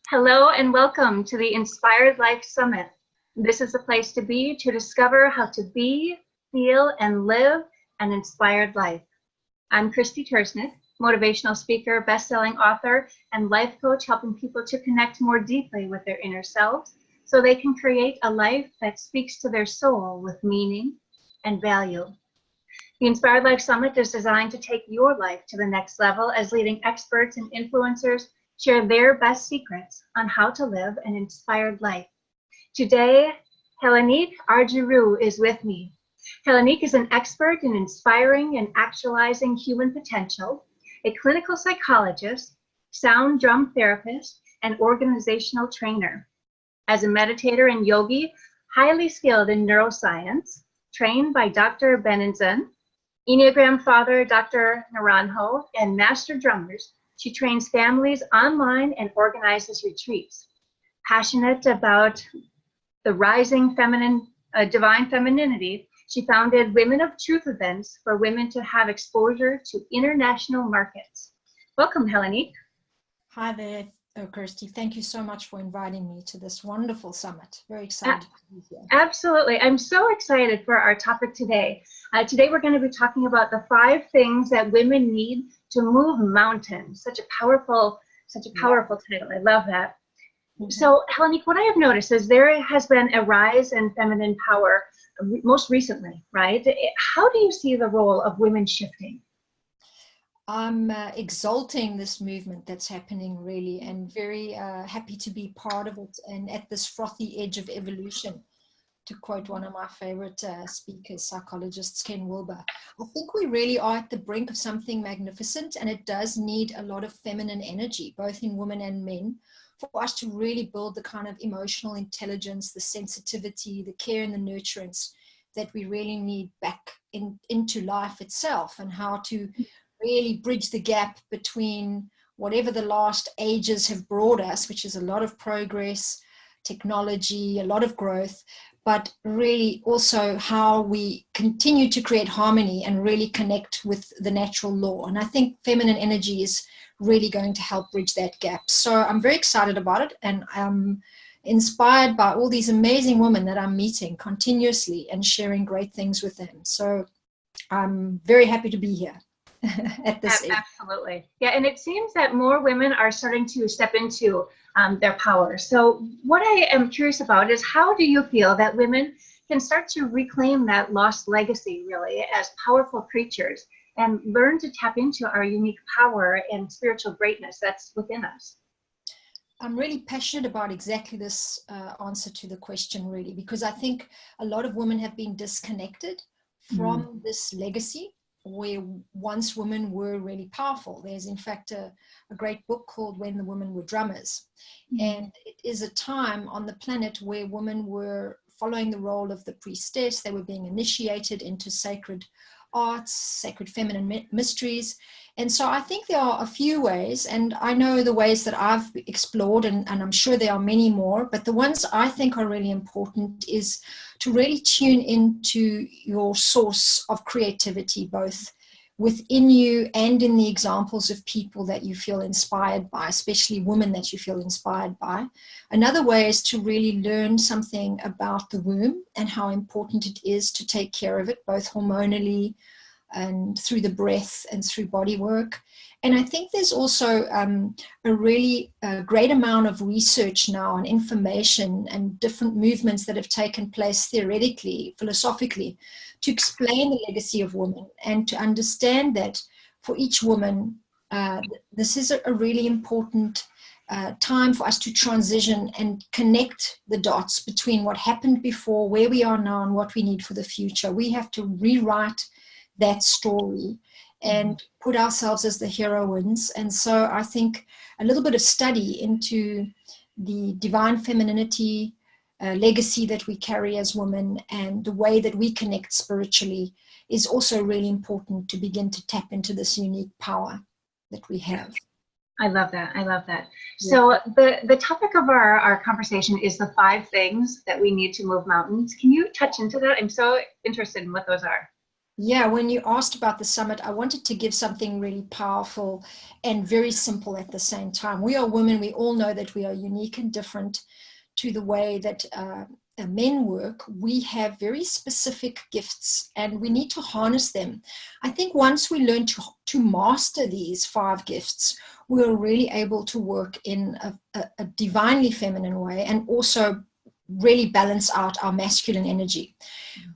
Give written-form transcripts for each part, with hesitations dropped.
Hello and welcome to the Inspired Life Summit. This is the place to be to discover how to be, feel, and live an inspired life. I'm Krysti Turznik, motivational speaker, best-selling author, and life coach, helping people to connect more deeply with their inner selves so they can create a life that speaks to their soul with meaning and value. The Inspired Life Summit is designed to take your life to the next level as leading experts and influencers share their best secrets on how to live an inspired life. Today, Heleniq Argyrou is with me. Heleniq is an expert in inspiring and actualizing human potential, a clinical psychologist, sound drum therapist, and organizational trainer. As a meditator and yogi, highly skilled in neuroscience, trained by Dr. Benenson, Enneagram father Dr. Naranjo, and master drummers, she trains families online and organizes retreats. Passionate about the rising divine femininity, she founded Women of Truth events for women to have exposure to international markets. Welcome, Heleniq. Hi there, Krysti. Thank you so much for inviting me to this wonderful summit. Very excited to be here. Absolutely. I'm so excited for our topic today. Today we're going to be talking about the 5 things that women need to move mountains. Such a powerful title. I love that. Mm-hmm. So, Heleniq, what I have noticed is there has been a rise in feminine power most recently, right? How do you see the role of women shifting? I'm exalting this movement that's happening, really, and very happy to be part of it and at this frothy edge of evolution, to quote one of my favorite speakers, psychologists, Ken Wilber. I think we really are at the brink of something magnificent, and it does need a lot of feminine energy, both in women and men, for us to really build the kind of emotional intelligence, the sensitivity, the care and the nurturance that we really need back into life itself, and how to really bridge the gap between whatever the last ages have brought us, which is a lot of progress, technology, a lot of growth, but really also how we continue to create harmony and really connect with the natural law. And I think feminine energy is really going to help bridge that gap. So I'm very excited about it, and I'm inspired by all these amazing women that I'm meeting continuously and sharing great things with them. So I'm very happy to be here. At this age. Absolutely. Yeah, and it seems that more women are starting to step into their power. So what I am curious about is, how do you feel that women can start to reclaim that lost legacy, really, as powerful creatures, and learn to tap into our unique power and spiritual greatness that's within us? I'm really passionate about exactly this answer to the question, really, because I think a lot of women have been disconnected from this legacy, where once women were really powerful. There's in fact a great book called When the Women Were Drummers. And it is a time on the planet where women were following the role of the priestess. They were being initiated into sacred arts, sacred feminine mysteries. And so I think there are a few ways, and I know the ways that I've explored, and I'm sure there are many more, but the ones I think are really important is to really tune into your source of creativity, both within you and in the examples of people that you feel inspired by, especially women that you feel inspired by. Another way is to really learn something about the womb and how important it is to take care of it, both hormonally and through the breath and through body work. And I think there's also a really great amount of research now and information and different movements that have taken place theoretically, philosophically, to explain the legacy of women and to understand that for each woman, this is a really important time for us to transition and connect the dots between what happened before, where we are now, and what we need for the future. We have to rewrite that story and put ourselves as the heroines. And so I think a little bit of study into the divine femininity legacy that we carry as women and the way that we connect spiritually is also really important to begin to tap into this unique power that we have. I love that. I love that. Yeah. So the topic of our conversation is the 5 things that we need to move mountains. Can you touch into that? I'm so interested in what those are. Yeah, when you asked about the summit, I wanted to give something really powerful and very simple at the same time. We are women. We all know that we are unique and different to the way that men work. We have very specific gifts and we need to harness them. I think once we learn to master these 5 gifts, we're really able to work in a divinely feminine way and also really balance out our masculine energy.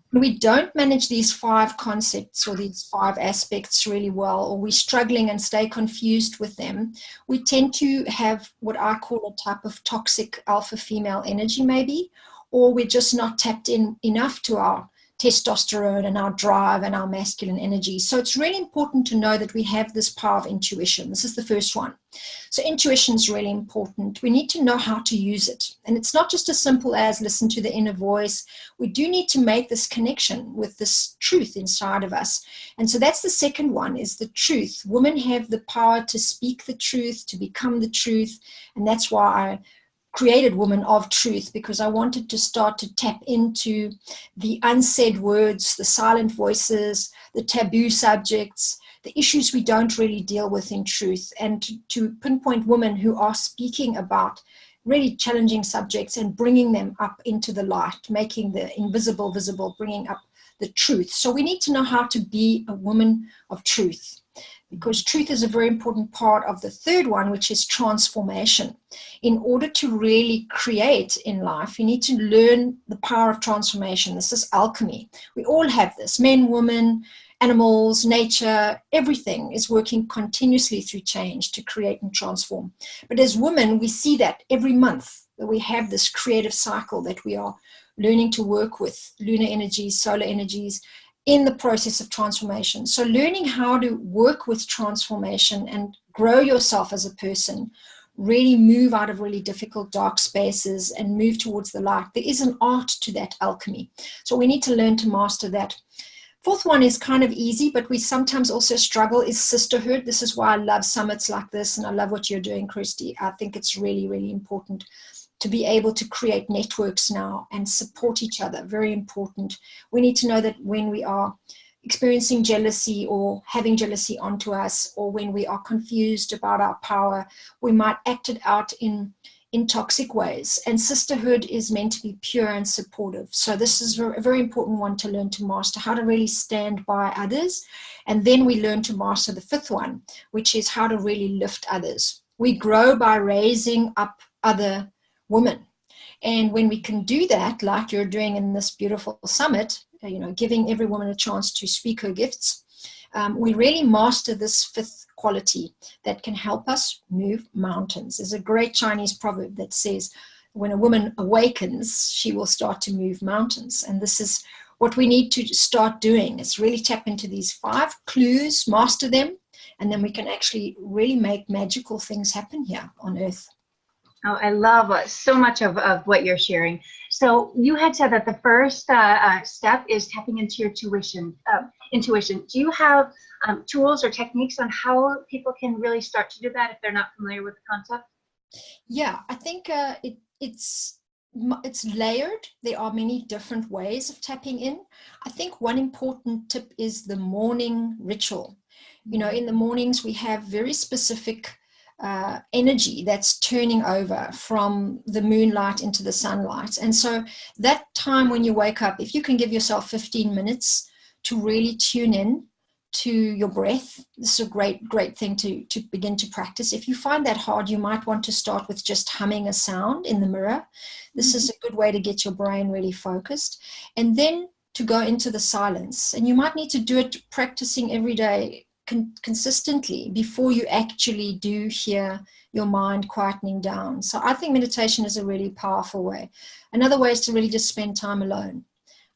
When we don't manage these 5 concepts or these 5 aspects really well, or we're struggling and stay confused with them, we tend to have what I call a type of toxic alpha female energy maybe, or we're just not tapped in enough to our testosterone and our drive and our masculine energy. So it's really important to know that we have this power of intuition. This is the first one. So intuition is really important. We need to know how to use it. And it's not just as simple as listen to the inner voice. We do need to make this connection with this truth inside of us. And so that's the second one, is the truth. Women have the power to speak the truth, to become the truth. And that's why I created Woman of Truth, because I wanted to start to tap into the unsaid words, the silent voices, the taboo subjects, the issues we don't really deal with in truth, and to pinpoint women who are speaking about really challenging subjects and bringing them up into the light, making the invisible visible, bringing up the truth. So we need to know how to be a woman of truth, because truth is a very important part of the third one, which is transformation. In order to really create in life, you need to learn the power of transformation. This is alchemy. We all have this. Men, women, animals, nature, everything is working continuously through change to create and transform. But as women, we see that every month, that we have this creative cycle that we are learning to work with, lunar energies, solar energies, in the process of transformation. So learning how to work with transformation and grow yourself as a person, really move out of really difficult dark spaces and move towards the light. There is an art to that alchemy. So we need to learn to master that. Fourth one is kind of easy, but we sometimes also struggle, is sisterhood. This is why I love summits like this, and I love what you're doing, Krysti. I think it's really, really important to be able to create networks now and support each other. Very important. We need to know that when we are experiencing jealousy or having jealousy onto us, or when we are confused about our power, we might act it out in toxic ways. And sisterhood is meant to be pure and supportive. So this is a very important one to learn to master, how to really stand by others. And then we learn to master the fifth one, which is how to really lift others. We grow by raising up other women. And when we can do that, like you're doing in this beautiful summit, giving every woman a chance to speak her gifts, we really master this fifth quality that can help us move mountains. There's a great Chinese proverb that says, when a woman awakens, she will start to move mountains. And this is what we need to start doing, is really tap into these 5 clues, master them, and then we can actually really make magical things happen here on earth. Oh, I love so much of what you're sharing. So you had said that the first step is tapping into your intuition. Do you have tools or techniques on how people can really start to do that if they're not familiar with the concept? Yeah, I think it's layered. There are many different ways of tapping in. I think one important tip is the morning ritual. In the mornings we have very specific energy that's turning over from the moonlight into the sunlight. And so that time when you wake up, if you can give yourself 15 minutes to really tune in to your breath, this is a great thing to begin to practice. If you find that hard, you might want to start with just humming a sound in the mirror. This is a good way to get your brain really focused. And then to go into the silence. And you might need to do it practicing every day consistently before you actually do hear your mind quietening down. So I think meditation is a really powerful way. Another way is to really just spend time alone.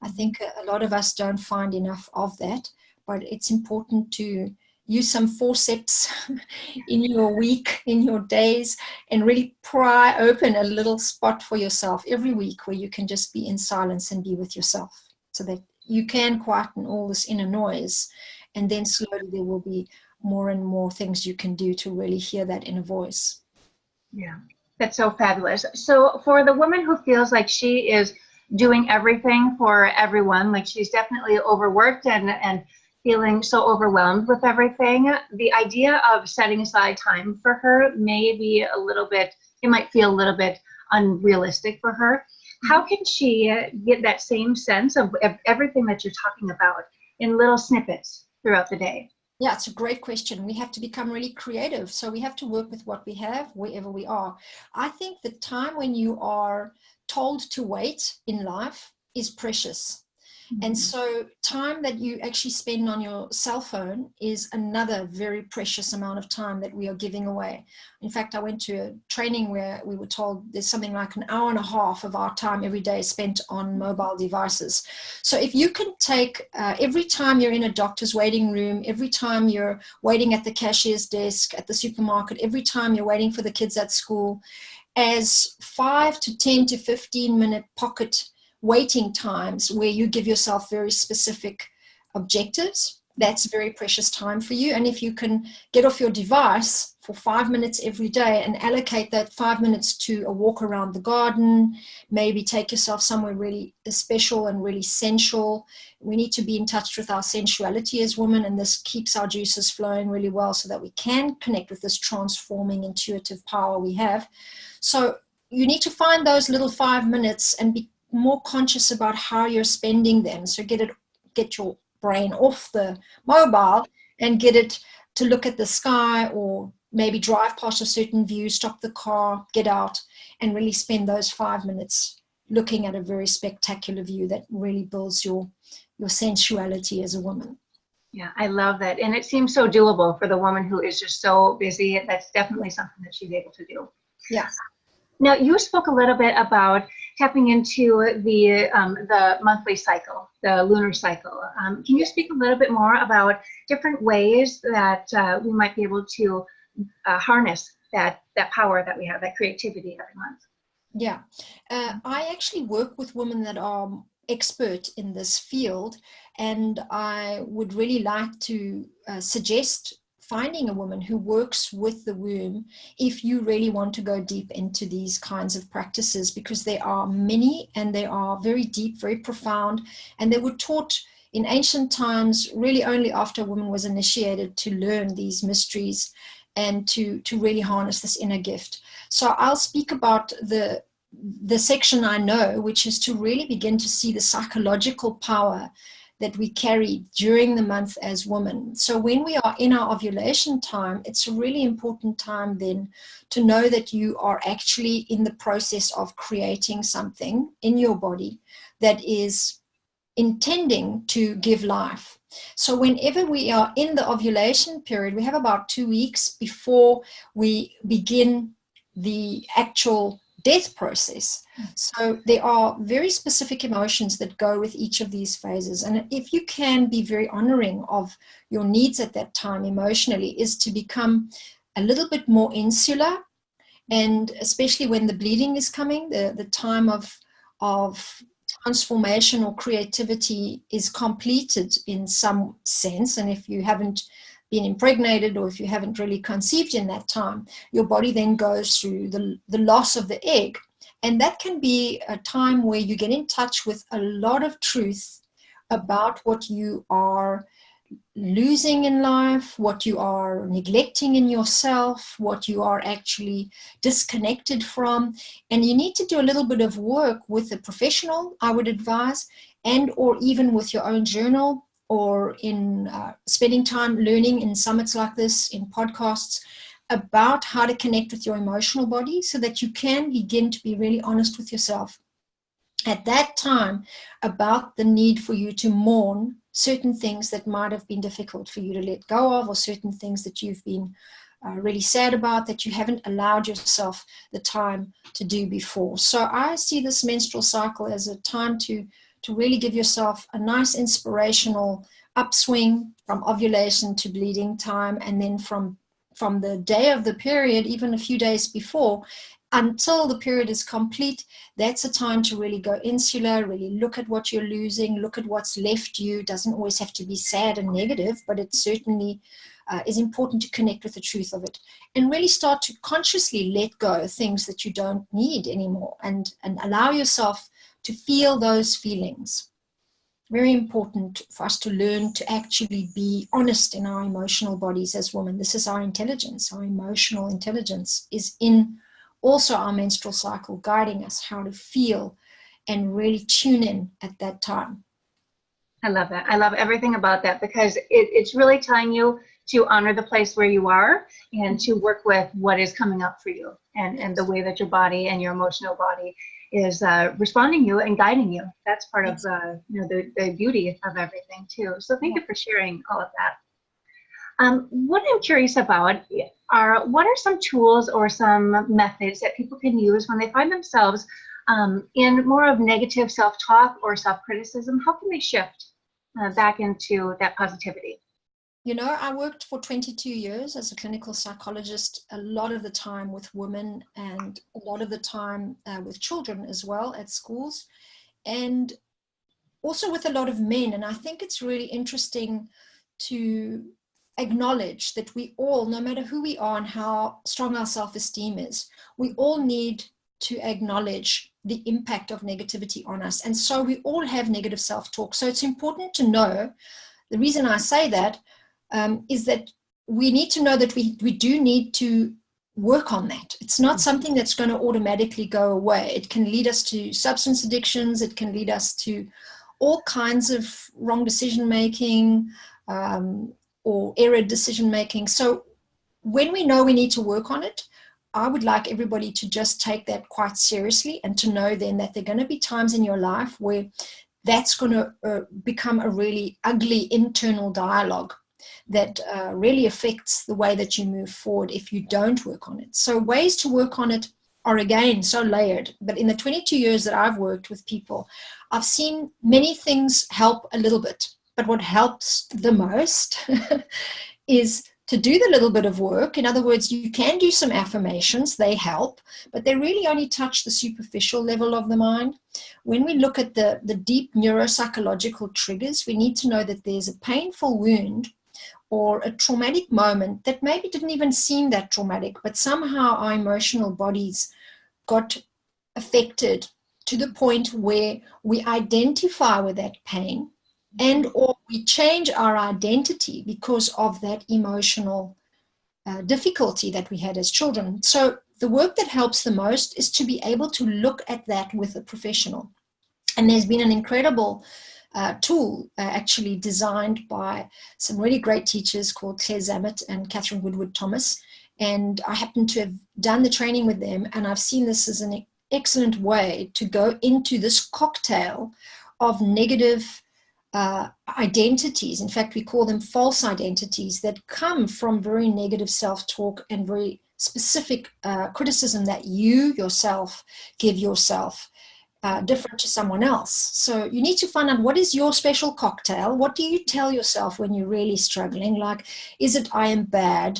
I think a lot of us don't find enough of that, but it's important to use some forceps in your week, in your days, and really pry open a little spot for yourself every week where you can just be in silence and be with yourself, so that you can quieten all this inner noise. And then slowly there will be more and more things you can do to really hear that inner voice. Yeah, that's so fabulous. So for the woman who feels like she is doing everything for everyone, like she's definitely overworked and feeling so overwhelmed with everything, the idea of setting aside time for her may be it might feel a little bit unrealistic for her. How can she get that same sense of everything that you're talking about in little snippets throughout the day? Yeah, it's a great question. We have to become really creative. So we have to work with what we have wherever we are. I think the time when you are told to wait in life is precious. And so time that you actually spend on your cell phone is another very precious amount of time that we are giving away. In fact, I went to a training where we were told there's something like an hour and a half of our time every day spent on mobile devices. So if you can take every time you're in a doctor's waiting room, every time you're waiting at the cashier's desk at the supermarket, every time you're waiting for the kids at school, as 5 to 10 to 15 minute pocket waiting times where you give yourself very specific objectives, that's very precious time for you. And if you can get off your device for 5 minutes every day and allocate that 5 minutes to a walk around the garden, maybe take yourself somewhere really special and really sensual. We need to be in touch with our sensuality as women, and this keeps our juices flowing really well so that we can connect with this transforming intuitive power we have. So you need to find those little 5 minutes and be more conscious about how you're spending them. So get your brain off the mobile and get it to look at the sky, or maybe drive past a certain view, stop the car, get out, and really spend those 5 minutes looking at a very spectacular view that really builds your sensuality as a woman. Yeah, I love that. And it seems so doable for the woman who is just so busy. That's definitely something that she's able to do. Yes. Now, you spoke a little bit about tapping into the monthly cycle, the lunar cycle. Can you speak a little bit more about different ways that we might be able to harness that power that we have, that creativity every month? Yeah, I actually work with women that are expert in this field, and I would really like to suggest finding a woman who works with the womb if you really want to go deep into these kinds of practices, because there are many and they are very deep, very profound, and they were taught in ancient times really only after a woman was initiated to learn these mysteries and to really harness this inner gift. So I'll speak about the section I know, which is to really begin to see the psychological power that we carry during the month as women. So when we are in our ovulation time, it's a really important time then to know that you are actually in the process of creating something in your body that is intending to give life. So whenever we are in the ovulation period, we have about 2 weeks before we begin the actual death process. So there are very specific emotions that go with each of these phases. And if you can be very honoring of your needs at that time emotionally, is to become a little bit more insular. And especially when the bleeding is coming, the time of transformation or creativity is completed in some sense. And if you haven't been impregnated, or if you haven't really conceived in that time, your body then goes through the loss of the egg. And that can be a time where you get in touch with a lot of truth about what you are losing in life, what you are neglecting in yourself, what you are actually disconnected from. And you need to do a little bit of work with a professional, I would advise, and or even with your own journal, or in spending time learning in summits like this, in podcasts, about how to connect with your emotional body so that you can begin to be really honest with yourself at that time about the need for you to mourn certain things that might have been difficult for you to let go of, or certain things that you've been really sad about that you haven't allowed yourself the time to do before. So I see this menstrual cycle as a time to really give yourself a nice inspirational upswing from ovulation to bleeding time, and then from the day of the period, even a few days before, until the period is complete, that's a time to really go insular, really look at what you're losing, look at what's left you. It doesn't always have to be sad and negative, but it certainly is important to connect with the truth of it, and really start to consciously let go of things that you don't need anymore, and allow yourself to feel those feelings. very important for us to learn to actually be honest in our emotional bodies as women. This is our intelligence. Our emotional intelligence is in also our menstrual cycle, guiding us how to feel and really tune in at that time. I love that. I love everything about that, because it's really telling you to honor the place where you are and to work with what is coming up for you, and the way that your body and your emotional body is responding you and guiding you. That's part of the beauty of everything too. So thank you for sharing all of that. What I'm curious about what are some tools or some methods that people can use when they find themselves in more of negative self-talk or self-criticism? How can they shift back into that positivity? You know, I worked for 22 years as a clinical psychologist, a lot of the time with women and a lot of the time with children as well at schools, and also with a lot of men. And I think it's really interesting to acknowledge that we all, no matter who we are and how strong our self-esteem is, we all need to acknowledge the impact of negativity on us. And so we all have negative self-talk. So it's important to know, the reason I say that is that we need to know that we do need to work on that. It's not something that's going to automatically go away. It can lead us to substance addictions. It can lead us to all kinds of wrong decision making or error decision making. So when we know we need to work on it, I would like everybody to just take that quite seriously, and to know then that there are going to be times in your life where that's going to become a really ugly internal dialogue that really affects the way that you move forward if you don't work on it. So ways to work on it are, again, so layered. But in the 22 years that I've worked with people, I've seen many things help a little bit. But what helps the most is to do the little bit of work. In other words, you can do some affirmations, they help, but they really only touch the superficial level of the mind. When we look at the deep neuropsychological triggers, we need to know that there's a painful wound or a traumatic moment that maybe didn't even seem that traumatic, but somehow our emotional bodies got affected to the point where we identify with that pain, and or we change our identity because of that emotional difficulty that we had as children. So the work that helps the most is to be able to look at that with a professional. And there's been an incredible tool actually designed by some really great teachers called Claire Zammit and Catherine Woodward Thomas. And I happen to have done the training with them, and I've seen this as an excellent way to go into this cocktail of negative identities. In fact, we call them false identities that come from very negative self-talk and very specific criticism that you yourself give yourself, different to someone else. So you need to find out, what is your special cocktail? What do you tell yourself when you're really struggling? Like, is it I am bad,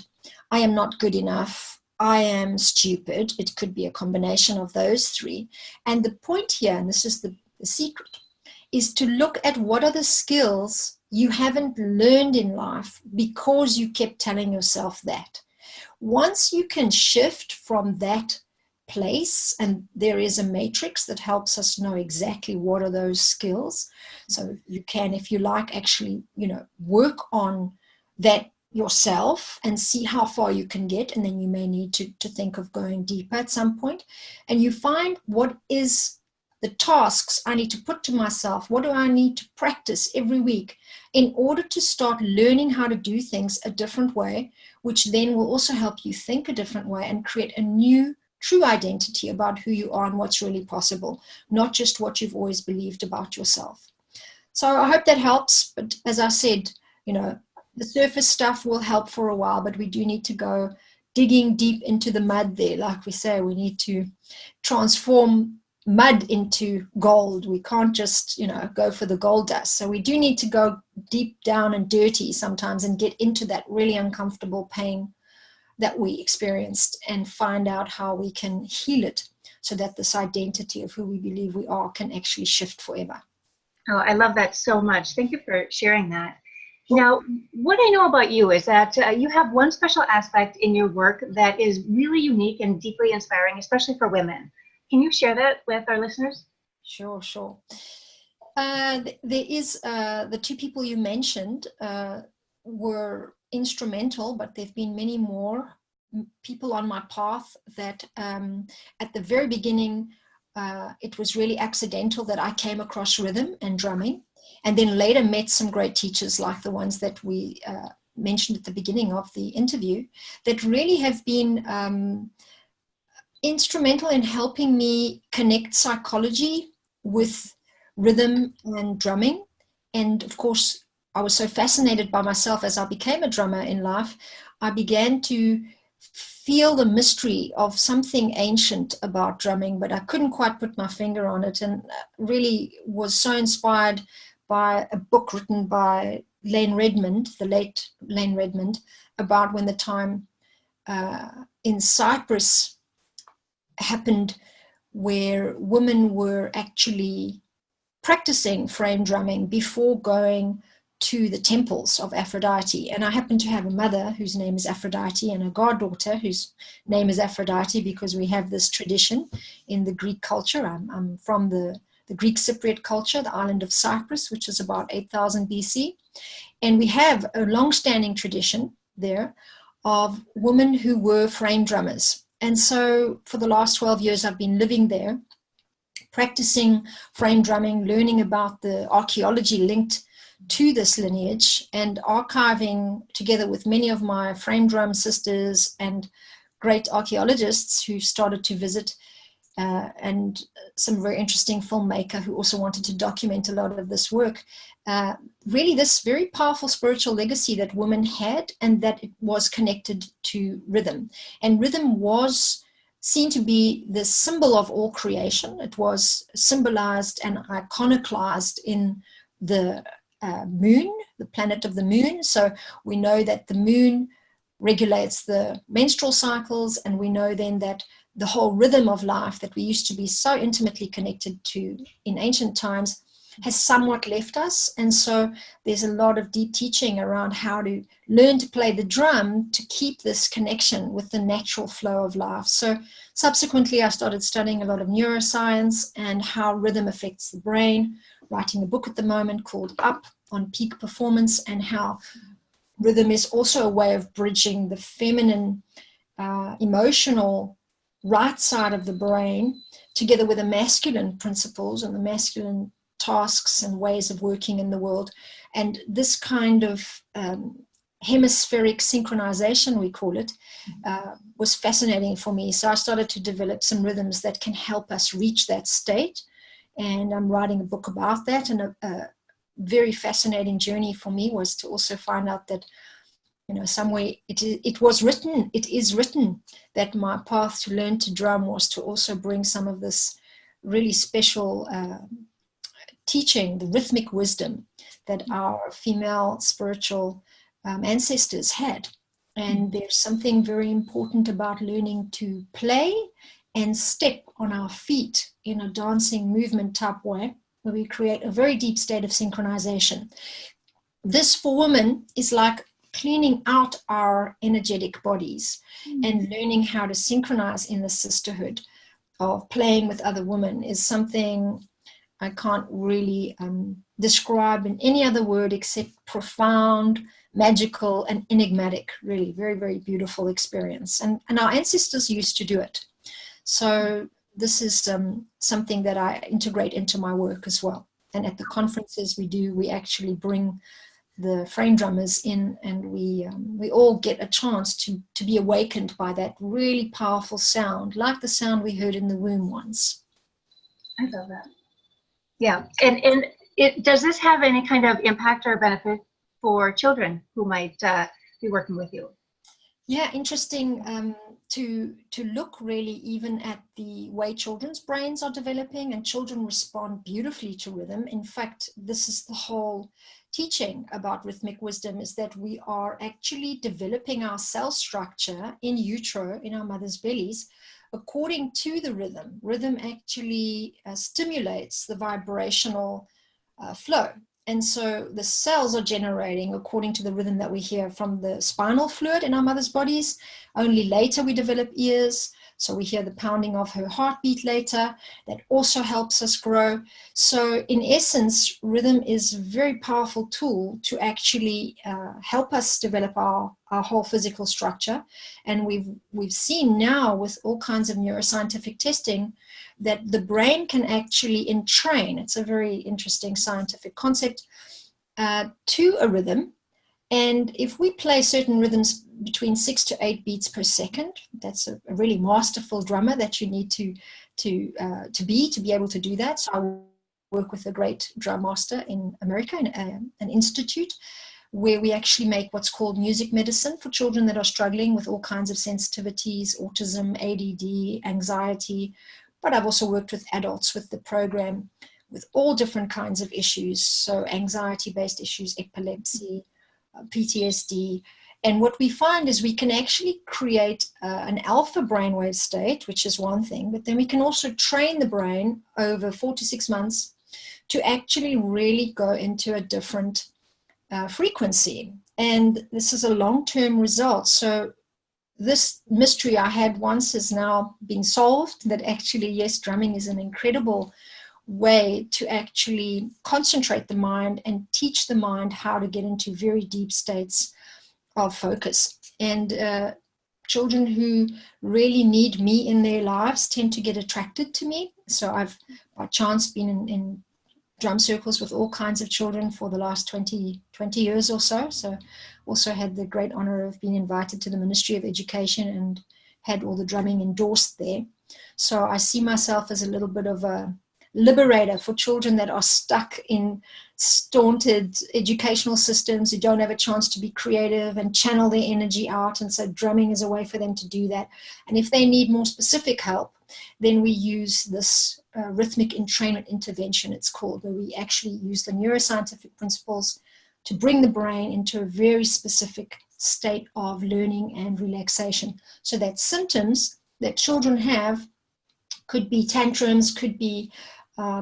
I am not good enough, I am stupid? It could be a combination of those three. And the point here, and this is the secret, is to look at what are the skills you haven't learned in life because you kept telling yourself that. Once you can shift from that place, and there is a matrix that helps us know exactly what are those skills. So you can, if you like, actually, work on that yourself and see how far you can get. And then you may need to think of going deeper at some point. And you find what is the tasks I need to put to myself. What do I need to practice every week in order to start learning how to do things a different way, which then will also help you think a different way and create a new true identity about who you are and what's really possible, not just what you've always believed about yourself. So I hope that helps. But as I said, the surface stuff will help for a while, but we do need to go digging deep into the mud there. Like we say, we need to transform mud into gold. We can't just, go for the gold dust. So we do need to go deep down and dirty sometimes and get into that really uncomfortable pain that we experienced and find out how we can heal it so that this identity of who we believe we are can actually shift forever. Oh, I love that so much. Thank you for sharing that. Now, what I know about you is that you have one special aspect in your work that is really unique and deeply inspiring, especially for women. Can you share that with our listeners? Sure. There is the two people you mentioned were instrumental, but there have been many more people on my path that at the very beginning, it was really accidental that I came across rhythm and drumming, and then later met some great teachers like the ones that we mentioned at the beginning of the interview that really have been instrumental in helping me connect psychology with rhythm and drumming. And of course, I was so fascinated by myself as I became a drummer in life, I began to feel the mystery of something ancient about drumming, but I couldn't quite put my finger on it, and really was so inspired by a book written by Lane Redmond, the late Lane Redmond, about when the time in Cyprus happened where women were actually practicing frame drumming before going to the temples of Aphrodite. And I happen to have a mother whose name is Aphrodite and a goddaughter whose name is Aphrodite because we have this tradition in the Greek culture. I'm from the Greek Cypriot culture, the island of Cyprus, which is about 8,000 BC. And we have a long-standing tradition there of women who were frame drummers. And so for the last 12 years, I've been living there, practicing frame drumming, learning about the archaeology linked to this lineage, and archiving together with many of my frame drum sisters and great archaeologists who started to visit, and some very interesting filmmaker who also wanted to document a lot of this work. Really this very powerful spiritual legacy that women had, and that it was connected to rhythm. And rhythm was seen to be the symbol of all creation. It was symbolized and iconoclast in the moon, the planet of the moon. So we know that the moon regulates the menstrual cycles, and we know then that the whole rhythm of life that we used to be so intimately connected to in ancient times has somewhat left us. And so there's a lot of deep teaching around how to learn to play the drum to keep this connection with the natural flow of life. So subsequently, I started studying a lot of neuroscience and how rhythm affects the brain, writing a book at the moment called Up on Peak Performance, and how rhythm is also a way of bridging the feminine, emotional right side of the brain together with the masculine principles and the masculine tasks and ways of working in the world. And this kind of hemispheric synchronization, we call it, was fascinating for me. So I started to develop some rhythms that can help us reach that state. And I'm writing a book about that. And a very fascinating journey for me was to also find out that, you know, somewhere it is written that my path to learn to drum was to also bring some of this really special teaching, the rhythmic wisdom that our female spiritual ancestors had. And there's something very important about learning to play and step on our feet in a dancing movement type way, where we create a very deep state of synchronization. This for women is like cleaning out our energetic bodies and learning how to synchronize in the sisterhood of playing with other women is something I can't really describe in any other word except profound, magical, and enigmatic. Really, very, very beautiful experience. And our ancestors used to do it. So this is something that I integrate into my work as well. And at the conferences we actually bring the frame drummers in, and we all get a chance to be awakened by that really powerful sound, like the sound we heard in the womb once. I love that. Yeah, and does this have any kind of impact or benefit for children who might be working with you? Yeah, interesting to look really even at the way children's brains are developing, and children respond beautifully to rhythm. In fact, this is the whole teaching about rhythmic wisdom, is that we are actually developing our cell structure in utero, in our mother's bellies, according to the rhythm. Rhythm actually stimulates the vibrational flow. And so the cells are generating according to the rhythm that we hear from the spinal fluid in our mother's bodies. Only later we develop ears. So we hear the pounding of her heartbeat later. That also helps us grow. So in essence, rhythm is a very powerful tool to actually help us develop our whole physical structure. And we've seen now with all kinds of neuroscientific testing that the brain can actually entrain. It's a very interesting scientific concept to a rhythm. And if we play certain rhythms between 6 to 8 beats per second, that's a really masterful drummer that you need to be able to do that. So I work with a great drum master in America, in an institute, where we actually make what's called music medicine for children that are struggling with all kinds of sensitivities, autism, ADD, anxiety. But I've also worked with adults with the program with all different kinds of issues. So anxiety-based issues, epilepsy, PTSD. And what we find is we can actually create an alpha brainwave state, which is one thing, but then we can also train the brain over 4 to 6 months to actually really go into a different frequency. And this is a long-term result. So this mystery I had once has now been solved, that actually, yes, drumming is an incredible way to actually concentrate the mind and teach the mind how to get into very deep states of focus. And children who really need me in their lives tend to get attracted to me. So I've by chance been in drum circles with all kinds of children for the last 20 years or so. So also had the great honor of being invited to the Ministry of Education and had all the drumming endorsed there. So I see myself as a little bit of a liberator for children that are stuck in stunted educational systems, who don't have a chance to be creative and channel their energy out. And so drumming is a way for them to do that. And if they need more specific help, then we use this rhythmic entrainment intervention, it's called, where we actually use the neuroscientific principles to bring the brain into a very specific state of learning and relaxation. So that symptoms that children have could be tantrums, could be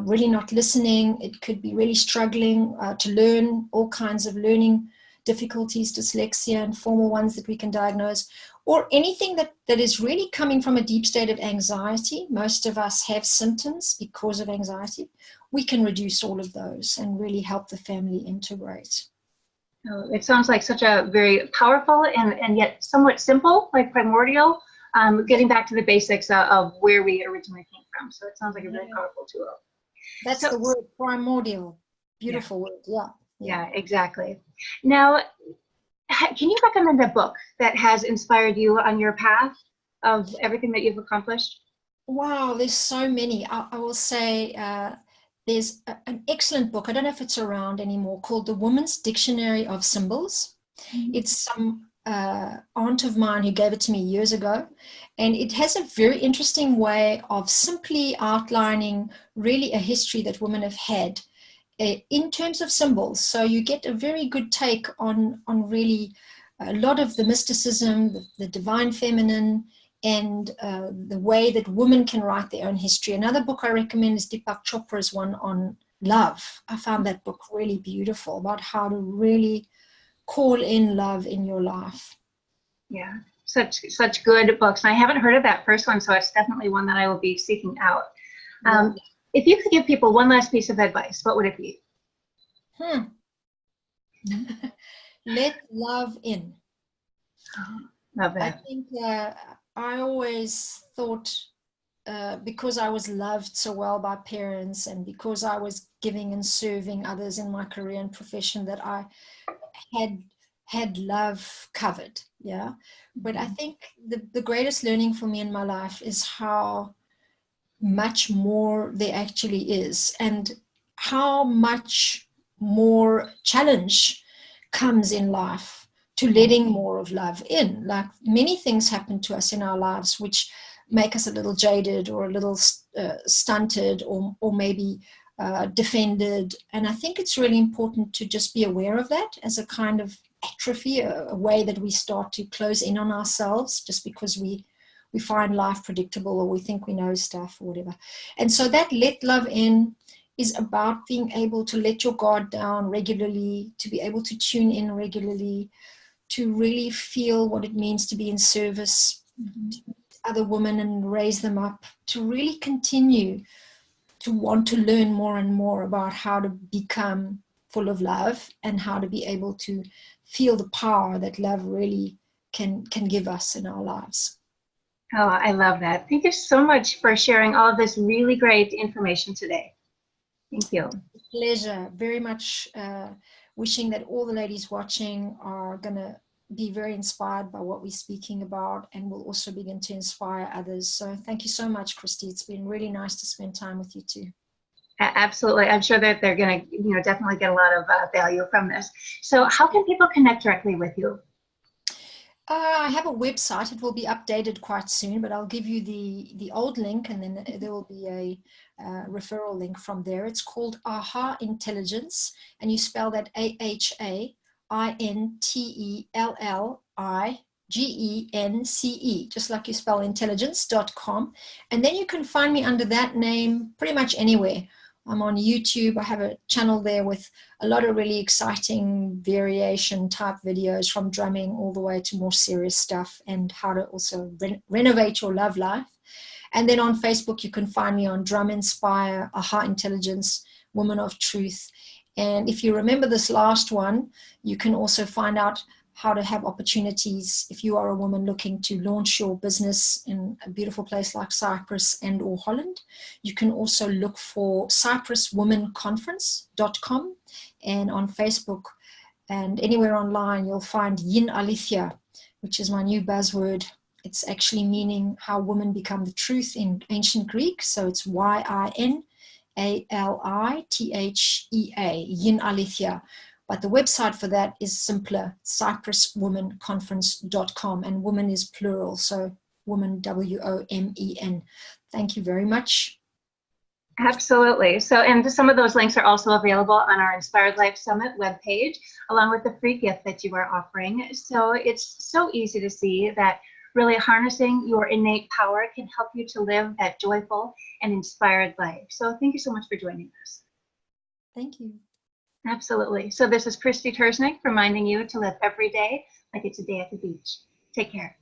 really not listening, it could be really struggling to learn, all kinds of learning difficulties, dyslexia and formal ones that we can diagnose, or anything that is really coming from a deep state of anxiety. Most of us have symptoms because of anxiety. We can reduce all of those and really help the family integrate. Oh, it sounds like such a very powerful and yet somewhat simple, like primordial, getting back to the basics of where we originally came from. So it sounds like a really powerful tool. That's the word, primordial. Beautiful word, yeah. Yeah, exactly. Now, can you recommend a book that has inspired you on your path of everything that you've accomplished? Wow, there's so many. I will say there's an excellent book, I don't know if it's around anymore, called The Woman's Dictionary of Symbols. Mm-hmm. It's some aunt of mine who gave it to me years ago, and it has a very interesting way of simply outlining really a history that women have had in terms of symbols. So you get a very good take on really a lot of the mysticism, the divine feminine, and the way that women can write their own history. Another book I recommend is Deepak Chopra's one on love. I found that book really beautiful, about how to really call in love in your life. Yeah, such good books. And I haven't heard of that first one, so it's definitely one that I will be seeking out. If you could give people one last piece of advice, what would it be? Let love in. Love that. I think I always thought, because I was loved so well by parents and because I was giving and serving others in my career and profession, that I had love covered. Yeah. But I think the greatest learning for me in my life is how much more there actually is, and how much more challenge comes in life to letting more of love in. Like, many things happen to us in our lives which make us a little jaded or a little stunted or maybe defended. And I think it's really important to just be aware of that as a kind of atrophy, a way that we start to close in on ourselves just because we find life predictable or we think we know stuff or whatever. And so that let love in is about being able to let your guard down regularly, to be able to tune in regularly, to really feel what it means to be in service, other women and raise them up to really continue to want to learn more and more about how to become full of love and how to be able to feel the power that love really can give us in our lives. Oh, I love that. Thank you so much for sharing all of this really great information today. Thank you. Pleasure. Very much wishing that all the ladies watching are going to be very inspired by what we're speaking about and will also begin to inspire others. So thank you so much, Krysti. It's been really nice to spend time with you too. Absolutely. I'm sure that they're going to, definitely get a lot of value from this. So how can people connect directly with you? I have a website. It will be updated quite soon, but I'll give you the old link, and then there will be a referral link from there. It's called AHA Intelligence, and you spell that AHAINTELLIGENCE, just like you spell intelligence.com. And then you can find me under that name pretty much anywhere. I'm on YouTube. I have a channel there with a lot of really exciting variation type videos, from drumming all the way to more serious stuff, and how to also renovate your love life. And then on Facebook, you can find me on Drum Inspire, AHA Intelligence, Woman of Truth. And if you remember this last one, you can also find out how to have opportunities if you are a woman looking to launch your business in a beautiful place like Cyprus and or Holland. You can also look for cypruswomanconference.com, and on Facebook and anywhere online you'll find Yin Aletheia, which is my new buzzword. It's actually meaning how women become the truth in ancient Greek. So it's YINALITHEA, Yin Aletheia. But the website for that is simpler, cypruswomanconference.com, and woman is plural, so woman, WOMEN. Thank you very much. Absolutely. So, and some of those links are also available on our Inspired Life Summit webpage, along with the free gift that you are offering. So it's so easy to see that really harnessing your innate power can help you to live that joyful and inspired life. So thank you so much for joining us. Thank you. Absolutely. So this is Krysti Turznik reminding you to live every day like it's a day at the beach. Take care.